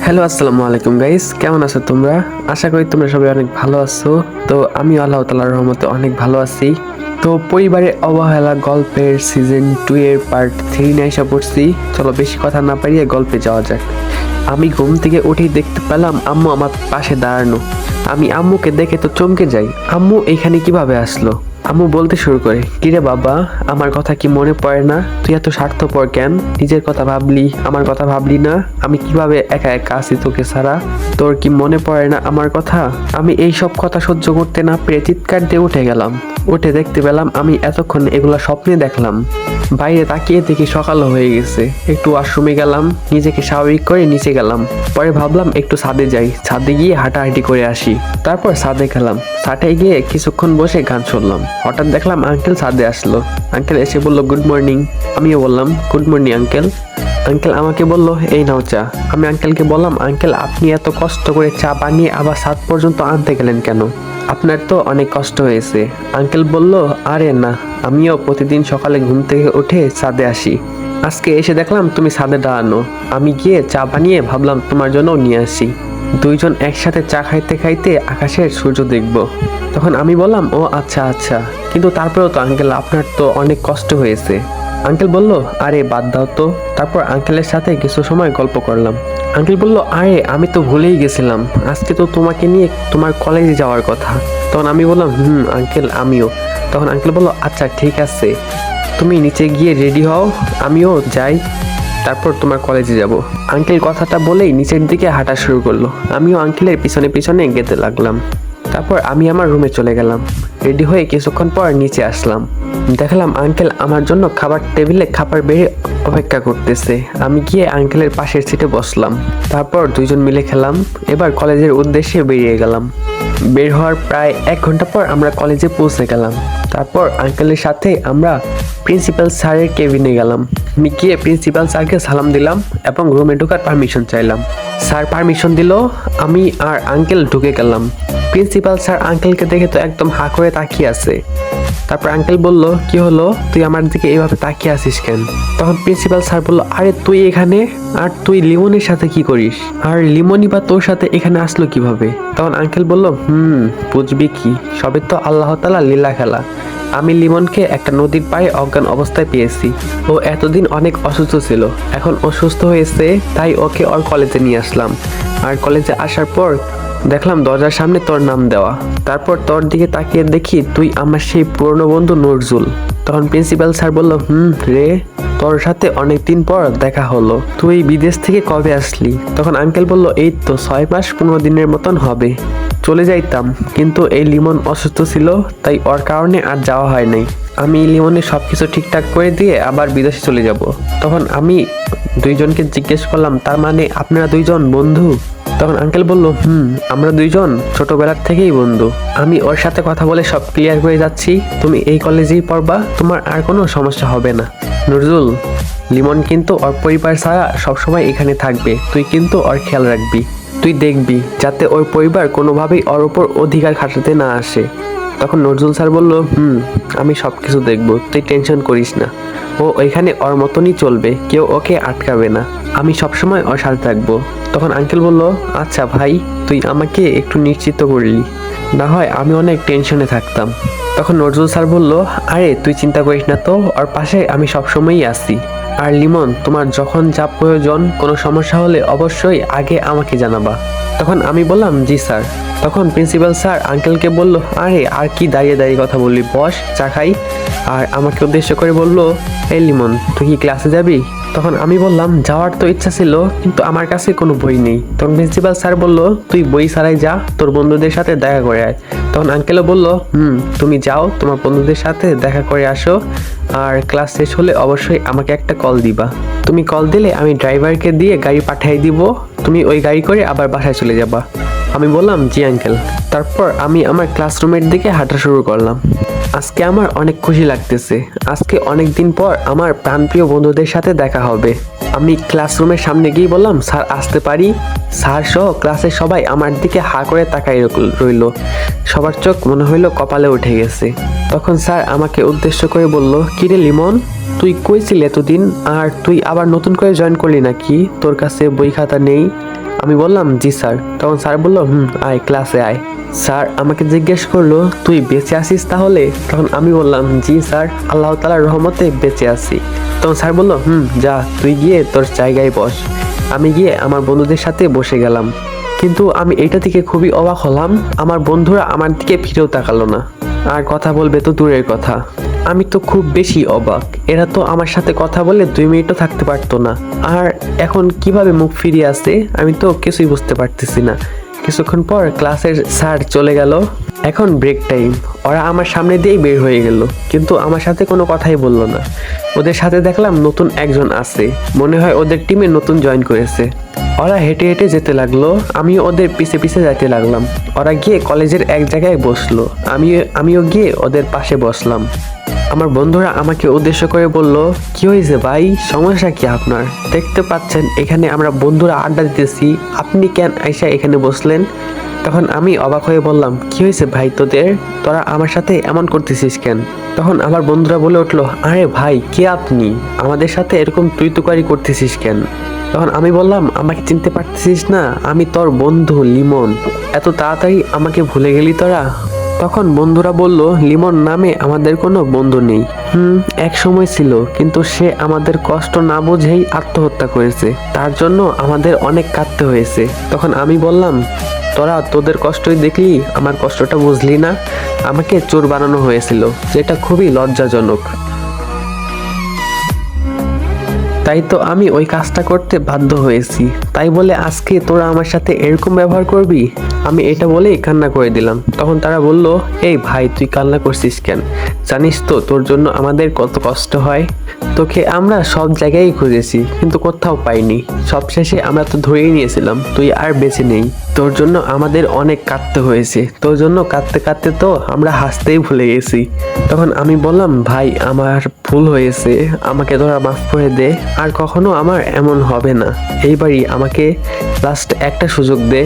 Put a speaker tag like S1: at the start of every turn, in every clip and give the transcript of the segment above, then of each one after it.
S1: Hello আসসালামু আলাইকুম guys, কেমন আছো তোমরা? আশা করি তোমরা সবাই অনেক ভালো আছো। তো আমি আল্লাহ তাআলার রহমতে অনেক ভালো আছি। তো পরিবারের অবহেলা গল্পের সিজন 2 এর পার্ট 3 নিয়ে এসে পড়ছি। চলো বেশি কথা না পারিয়ে গল্পে যাওয়া যাক। আমি ঘুম থেকে উঠেই দেখতে পেলাম আম্মু আমার পাশে দাঁড়ানো। আমি আম্মুকে দেখে তো চমকে যাই, আম্মু এখানে কিভাবে আসলো? আম্মু বলতে শুরু করে, কিরে বাবা, আমার কথা কি মনে পড়ে না? তুই এত স্বার্থপর কেন? নিজের কথা ভাবলি, আমার কথা ভাবলি না? আমি কিভাবে একা একা আছি তোকে ছাড়া? তোর কি মনে পড়ে না আমার কথা? আমি এই সব কথা সহ্য করতে না পেরে চিৎকার দিয়ে উঠে গেলাম। উঠে দেখতে পেলাম আমি এতক্ষণ এগুলা স্বপ্নে দেখলাম। বাইরে তাকিয়ে দেখি সকাল হয়ে গেছে। একটু ওয়াশরুমে গেলাম, নিজেকে স্বাভাবিক করে নিচে গেলাম। পরে ভাবলাম একটু ছাদে যাই, ছাদে গিয়ে হাঁটাহাঁটি করে আসি। তারপর ছাদে গেলাম, ছাদে গিয়ে কিছুক্ষণ বসে গান শুনলাম। হঠাৎ দেখলাম আঙ্কেল ছাদে আসলো। আঙ্কেল এসে বলল গুড মর্নিং। আমিও বললাম গুড মর্নিং আঙ্কেল। আঙ্কেল আমাকে বলল এই নাও চা। আমি আঙ্কেলকে বললাম, আঙ্কেল আপনি এত কষ্ট করে চা বানিয়ে আবার ছাদ পর্যন্ত আনতে গেলেন কেন? আপনার তো অনেক কষ্ট হয়েছে। আঙ্কেল বলল, আরে না, আমিও প্রতিদিন সকালে ঘুম থেকে উঠে ছাদে আসি। আজকে এসে দেখলাম তুমি ছাদে দাঁড়ানো। আমি গিয়ে চা বানিয়ে ভাবলাম তোমার জন্য নিয়ে আসি। দুইজন একসাথে চা খাইতে খাইতে আকাশের সূর্য দেখব। তখন আমি বললাম, ও আচ্ছা আচ্ছা, কিন্তু তারপরেও তো আঙ্কেল আপনার তো অনেক কষ্ট হয়েছে। আঙ্কেল বলল, আরে বাদ দাও তো। তারপর আঙ্কেলের সাথে কিছু সময় গল্প করলাম। আঙ্কেল বলল, আরে আমি তো ভুলেই গেছিলাম, আজকে তো তোমাকে নিয়ে তোমার কলেজে যাওয়ার কথা। তখন আমি বললাম, আঙ্কেল আমিও। তখন আঙ্কেল বলল, আচ্ছা ঠিক আছে, তুমি নিচে গিয়ে রেডি হও, আমিও যাই, তারপর তোমার কলেজে যাব। আঙ্কেল কথাটা বলেই নিচের দিকে হাঁটা শুরু করলো। আমিও আঙ্কেলের পিছনে পিছনে যেতে লাগলাম। তারপর আমি আমার রুমে চলে গেলাম। রেডি হয়ে কিছুক্ষণ পর নিচে আসলাম। দেখলাম আঙ্কেল আমার জন্য খাবার টেবিলে খাবার বেড়ে অপেক্ষা করতেছে। আমি গিয়ে আঙ্কেলের পাশের সিটে বসলাম। তারপর দুইজন মিলে খেলাম। এবার কলেজের উদ্দেশ্যে বেরিয়ে গেলাম। বের হওয়ার প্রায় 1 ঘন্টা পর আমরা কলেজে পৌঁছে গেলাম। তারপর আঙ্কেলের সাথে আমরা প্রিন্সিপাল স্যারের কেবিনে গেলাম। আমি গিয়ে প্রিন্সিপাল স্যারকে সালাম দিলাম এবং রুমে ঢোকার পারমিশন চাইলাম। স্যার পারমিশন দিল। আমি আর আঙ্কেল ঢুকে গেলাম। প্রিন্সিপাল স্যার আঙ্কেলকে দেখে তো একদম হাঁ করে তাকিয়ে আছে। তারপর আঙ্কেল বলল, কি হলো, তুই আমার দিকে এইভাবে তাকিয়ে আছিস কেন? তখন প্রিন্সিপাল স্যার বলল, আরে তুই এখানে, আর তুই লিমনের সাথে কি করিস? আর লিমনই বা তোর সাথে এখানে আসলো কিভাবে? তখন আঙ্কেল বলল, বুঝবি কি, সবে তো আল্লাহ তাআলা লীলা খেলা। আমি লিমনকে একটা নদীর পাড়ে অজ্ঞান অবস্থায় পেয়েছি। ও এতদিন অনেক অসুস্থ ছিল, এখন ও সুস্থ হয়েছে, তাই ওকে ওর কলেজে নিয়ে আসলাম। আর কলেজে আসার পর দেখলাম দরজার সামনে তোর নাম দেওয়া। তারপর তোর দিকে তাকিয়ে দেখি তুই আমার সেই পুরনো বন্ধু নজরুল। তখন প্রিন্সিপাল স্যার বলল, রে, তোর সাথে অনেকদিন পর দেখা হলো। তুই বিদেশ থেকে কবে আসলি? তখন আঙ্কেল বলল, এই তো 6 মাস 15 দিনের মতন হবে। চলে যাইতাম, কিন্তু এই লিমন অসুস্থ ছিল, তাই ওর কারণে আর যাওয়া হয় নাই। আমি লিমনের সবকিছু ঠিকঠাক করে দিয়ে আবার বিদেশে চলে যাব। তখন আমি দুইজনকে জিজ্ঞেস করলাম, তার মানে আপনারা দুইজন বন্ধু? তখন আঙ্কেল বলল, আমরা দুইজন ছোটবেলার থেকেই বন্ধু। আমি ওর সাথে কথা বলে সব ক্লিয়ার করে যাচ্ছি। তুমি এই কলেজেই পড়বা, তোমার আর কোনো সমস্যা হবে না। নজরুল, লিমন কিন্তু ওর পরিবার ছাড়া সবসময় এখানে থাকবে, তুই কিন্তু ওর খেয়াল রাখবি। তুই দেখবি যাতে ওর পরিবার কোনোভাবেই ওর ওপর অধিকার খাটাতে না আসে। তখন নজরুল স্যার বলল, আমি সব কিছু দেখবো, তুই টেনশন করিস না। ও ওইখানে ওর মতনই চলবে, কেউ ওকে আটকাবে না। আমি সবসময় ওর সাথে থাকবো। তখন আঙ্কেল বলল, আচ্ছা ভাই, তুই আমাকে একটু নিশ্চিত করলি, না হয় আমি অনেক টেনশনে থাকতাম। তখন নজরুল স্যার বলল, আরে তুই চিন্তা করিস না তো, ওর পাশে আমি সবসময়ই আছি। আর লিমন, তোমার যখন যা প্রয়োজন, কোনো সমস্যা হলে অবশ্যই আগে আমাকে জানাবা। তখন আমি বললাম, জি স্যার। তখন প্রিন্সিপাল স্যার আঙ্কেলকে বলল, আরে আর কি দাঁড়িয়ে দাঁড়িয়ে কথা বললি, বস, চা খাই। আর আমাকে উদ্দেশ্য করে বলল, এই লিমন, তুই কি ক্লাসে যাবি? তখন আমি বললাম, যাওয়ার তো ইচ্ছা ছিল, কিন্তু আমার কাছে কোনো বই নেই। তখন প্রিন্সিপাল স্যার বলল, তুই বই ছাড়াই যা, তোর বন্ধুদের সাথে দেখা করে আয়। তখন আঙ্কেলও বলল, তুমি যাও, তোমার বন্ধুদের সাথে দেখা করে আসো, আর ক্লাস শেষ হলে অবশ্যই আমাকে একটা কল দিবা। তুমি কল দিলে আমি ড্রাইভারকে দিয়ে গাড়ি পাঠিয়ে দিব, তুমি ওই গাড়ি করে আবার বাসায় চলে যাবা। আমি বললাম, জি আঙ্কেল। তারপর আমি আমার ক্লাসরুমের দিকে হাঁটা শুরু করলাম। আজকে আমার অনেক খুশি লাগতেছে। আজকে অনেক দিন পর আমার প্রাণপ্রিয় বন্ধুদের সাথে দেখা হবে। আমি ক্লাসরুমের সামনে গিয়ে বললাম, স্যার আসতে পারি? স্যার সহ ক্লাসের সবাই আমার দিকে হা করে তাকাই রইল। সবার চোখ মনে হইলো কপালে উঠে গেছে। তখন স্যার আমাকে উদ্দেশ্য করে বলল, কিরে লিমন, তুই কই ছিলি এতদিন? আর তুই আবার নতুন করে জয়েন করলি নাকি? তোর কাছে বই খাতা নেই? আমি বললাম জি স্যার। তখন স্যার বললো আয় ক্লাসে আয়। স্যার আমাকে জিজ্ঞেস করলো তুই বেঁচে আছিস তাহলে? তখন আমি বললাম জি স্যার, আল্লাহ তাআলার রহমতে বেঁচে আছি। তখন স্যার বললো যা তুই গিয়ে তোর জায়গায় বস। আমি গিয়ে আমার বন্ধুদের সাথে বসে গেলাম, কিন্তু আমি এটা থেকে খুবই অবাক হলাম, আমার বন্ধুরা আমার দিকে ফিরেও তাকালো না, আর কথা বলবে তো দূরের কথা। আমি তো খুব বেশি অবাক, এরা তো আমার সাথে কথা বলে 2 মিনিটও থাকতে পারতো না, আর এখন কিভাবে মুখ ফিরিয়ে আসে আমি তো কিছুই বুঝতে পারতেছি না। কিছুক্ষণ পর ক্লাসের স্যার চলে গেল, এখন ব্রেক টাইম। ওরা আমার সামনে দিয়েই বের হয়ে গেল, কিন্তু আমার সাথে কোনো কথাই বললো না। ওদের সাথে দেখলাম নতুন একজন আছে, মনে হয় ওদের টিমে নতুন জয়েন করেছে। ওরা হেঁটে হেঁটে যেতে লাগলো, আমিও ওদের পিছে পিছে যাইতে লাগলাম। ওরা গিয়ে কলেজের এক জায়গায় বসলো, আমিও গিয়ে ওদের পাশে বসলাম। আমার বন্ধুরা আমাকে উদ্দেশ্য করে বলল, কি হয়েছে ভাই, সমস্যা কি আপনার? দেখতে পাচ্ছেন এখানে আমরা বন্ধুরা আড্ডা দিতেছি, আপনি কেন আইসা এখানে বসলেন? তখন আমি অবাক হয়ে বললাম, কি হয়েছে ভাই তোদের, তোরা আমার সাথে এমন করতেছিস কেন? তখন আমার বন্ধুরা বলে উঠলো, আরে ভাই কে আপনি, আমাদের সাথে এরকম তুই তুকারি করতেছিস কেন? তখন আমি বললাম, আমাকে চিনতে পারতেছিস না, আমি তোর বন্ধু লিমন, এত তাড়াতাড়ি আমাকে ভুলে গেলি তোরা? তখন বন্ধুরা বলল, লিমন নামে আমাদের কোনো বন্ধু নেই। এক সময় ছিল, কিন্তু সে আমাদের কষ্ট না বুঝেই আত্মহত্যা করেছে, তার জন্য আমাদের অনেক কাঁদতে হয়েছে। তখন আমি বললাম, তোরা তোদের কষ্টই দেখলি, আমার কষ্টটা বুঝলি না? আমাকে চোর বানানো হয়েছিল, যেটা খুবই লজ্জাজনক। তাই তো আমি ওই কাজটা করতে বাধ্য হয়েছি, তাই বলে আজকে তোরা আমার সাথে এরকম ব্যবহার করবি? আমি এটা বলেই কান্না করে দিলাম। তখন তারা বলল, এই ভাই তুই কান্না করছিস কেন? জানিস তো তোর জন্য আমাদের কত কষ্ট হয়, তোকে আমরা সব জায়গায় খুঁজেছি কিন্তু কোথাও পাইনি, সবশেষে আমরা তো ধরেই নিয়েছিলাম তুই আর বেঁচে নেই, তোর জন্য আমাদের অনেক কাঁদতে হয়েছে, তোর জন্য কাঁদতে কাঁদতে তো আমরা হাসতেই ভুলে গেছি। তখন আমি বললাম, ভাই আমার ভুল হয়েছে, আমাকে তোরা মাফ করে দে, আর কখনো আমার এমন হবে না, এইবারই আমাকে লাস্ট একটা সুযোগ দে।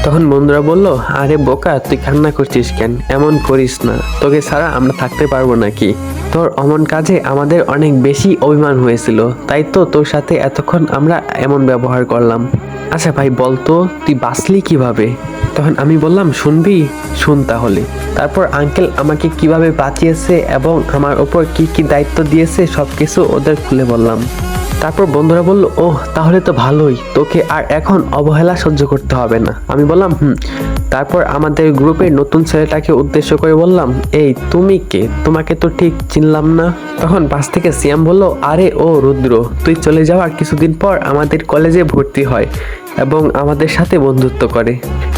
S1: তখন বন্ধুরা বলল, আরে বোকা তুই কান্না করছিস কেন, এমন করিস না, তোকে ছাড়া আমরা থাকতে পারবো নাকি? তোর অমন কাজে আমাদের অনেক বেশি অভিমান হয়েছিল, তাই তো তোর সাথে এতক্ষণ আমরা এমন ব্যবহার করলাম। আচ্ছা ভাই বলতো তুই বাঁচলি কিভাবে? তখন আমি বললাম, শুনবি? শুন তাহলে। তারপর আঙ্কেল আমাকে কিভাবে বাঁচিয়েছে এবং আমার ওপর কি কি দায়িত্ব দিয়েছে সবকিছু ওদের খুলে বললাম। তারপর বন্ধুরা বলল, ওহ তাহলে তো ভালোই, তোকে আর এখন অবহেলা সহ্য করতে হবে না। আমি বললাম তারপর আমাদের গ্রুপের নতুন ছেলেটাকে উদ্দেশ্য করে বললাম, এই তুমি কে, তোমাকে তো ঠিক চিনলাম না। তখন পাশ থেকে সিয়াম বলল, আরে ও রুদ্র, তুই চলে যাওয়ার কিছুদিন পর আমাদের কলেজে ভর্তি হয় এবং আমাদের সাথে বন্ধুত্ব করে,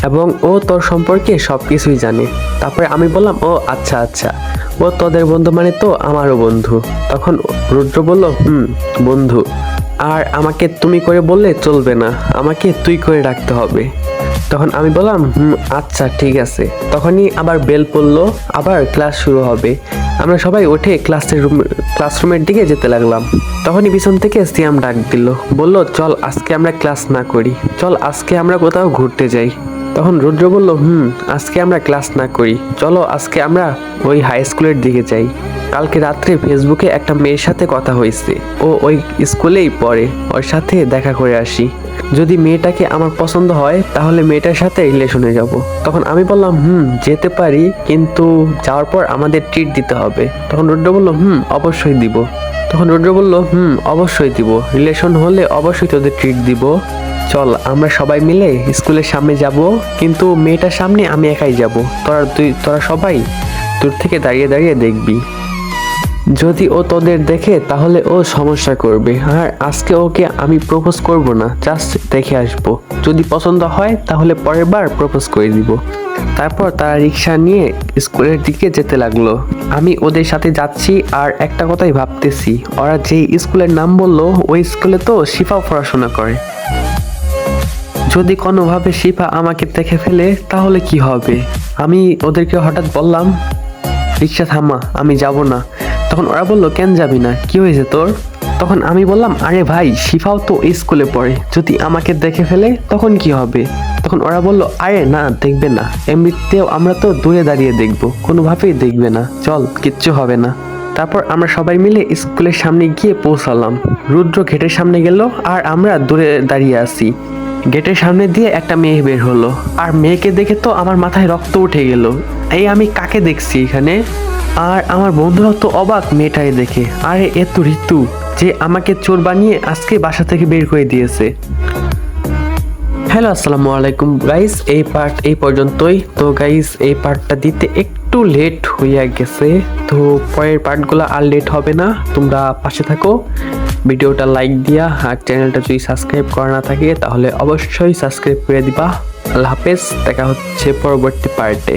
S1: এবং ও তোর সম্পর্কে সব কিছুই জানে। তারপরে আমি বললাম, ও আচ্ছা আচ্ছা, ও তোদের বন্ধু মানে তো আমারও বন্ধু। তখন রুদ্র বলল, বন্ধু, আর আমাকে তুমি করে বললে চলবে না, আমাকে তুই করে রাখতে হবে। তখন আমি বললাম, আচ্ছা ঠিক আছে। তখনই আবার বেল পড়লো, আবার ক্লাস শুরু হবে। আমরা সবাই উঠে ক্লাসরুমের দিকে যেতে লাগলাম। তখনই পিছন থেকে সিয়াম ডাক দিল, বলল, চল আজকে আমরা ক্লাস না করি, চল আজকে আমরা কোথাও ঘুরতে যাই। তখন রুদ্র বলল, আজকে আমরা ক্লাস না করি, চলো আজকে আমরা ওই হাই স্কুলের দিকে যাই। কালকে রাত্রে ফেসবুকে একটা মেয়ের সাথে কথা হয়েছে, ও ওই স্কুলেই পড়ে, ওর সাথে দেখা করে আসি, যদি মেয়েটাকে আমার পছন্দ হয় তাহলে মেয়েটার সাথে রিলেশনে যাব। তখন আমি বললাম, যেতে পারি, কিন্তু যাওয়ার পর আমাদের ট্রিট দিতে হবে। তখন রুদ্র বলল, অবশ্যই দিব। তখন রুদ্র বলল, অবশ্যই দিব, রিলেশন হলে অবশ্যই তোদের ট্রিট দিব, চল আমরা সবাই মিলে স্কুলের সামনে যাব, কিন্তু মেয়েটার সামনে আমি একাই যাব, তোরা সবাই দূর থেকে দাঁড়িয়ে দাঁড়িয়ে দেখবি, যদি ও তোদের দেখে তাহলে ও সমস্যা করবে, আর আজকে ওকে আমি প্রপোজ করব না, জাস্ট দেখে আসব, যদি পছন্দ হয় তাহলে পরের বার প্রপোজ করে দিব। তারপর তারা রিক্সা নিয়ে স্কুলের দিকে যেতে লাগলো। আমি ওদের সাথে যাচ্ছি আর একটা কথাই ভাবতেছি, ওরা যেই স্কুলের নাম বললো ওই স্কুলে তো শিফাও পড়াশোনা করে, যদি কোনোভাবে শিফা আমাকে দেখে ফেলে তাহলে কি হবে? আমি ওদেরকে হঠাৎ বললাম, রিক্সা থামা, আমি যাব না। তখন ওরা বলল, কেন যাবি না, কি হয়েছে তোর? তখন আমি বললাম, আরে ভাই শিফাও তো এই স্কুলে পড়ে, যদি আমাকে দেখে ফেলে তখন কি হবে? তখন ওরা বলল, আরে না দেখবে না, এমনিতেও আমরা তো দূরে দাঁড়িয়ে দেখবো, কোনোভাবেই দেখবে না, চল কিচ্ছু হবে না। তারপর আমরা সবাই মিলে স্কুলের সামনে গিয়ে পৌঁছালাম। রুদ্র গেটের সামনে গেল আর আমরা দূরে দাঁড়িয়ে আছি। গেটের সামনে দিয়ে একটা মেয়ে বের হলো, আর মেয়েকে দেখে তো আমার মাথায় রক্ত উঠে গেল। এই আমি কাকে দেখছি এখানে? আর আমার বন্ধুরা তো অবাক মেয়েটাকে দেখে। আরে এ তো ঋতু, যে আমাকে চোর বানিয়ে আজকে বাসা থেকে বের করে দিয়েছে। হ্যালো আসসালামু আলাইকুম গাইস, এই পার্ট এই পর্যন্তই। তো গাইস এই পার্টটা দিতে একটু লেট হইয়া গেছে, তো পরের পার্টগুলো আর লেট হবে না। তোমরা পাশে থাকো, ভিডিওটা লাইক দিয়া, আর চ্যানেলটা যদি সাবস্ক্রাইব করা না থাকে তাহলে অবশ্যই সাবস্ক্রাইব করে দিবা। আল্লাহ হাফেজ, দেখা হচ্ছে পরবর্তী পার্টে।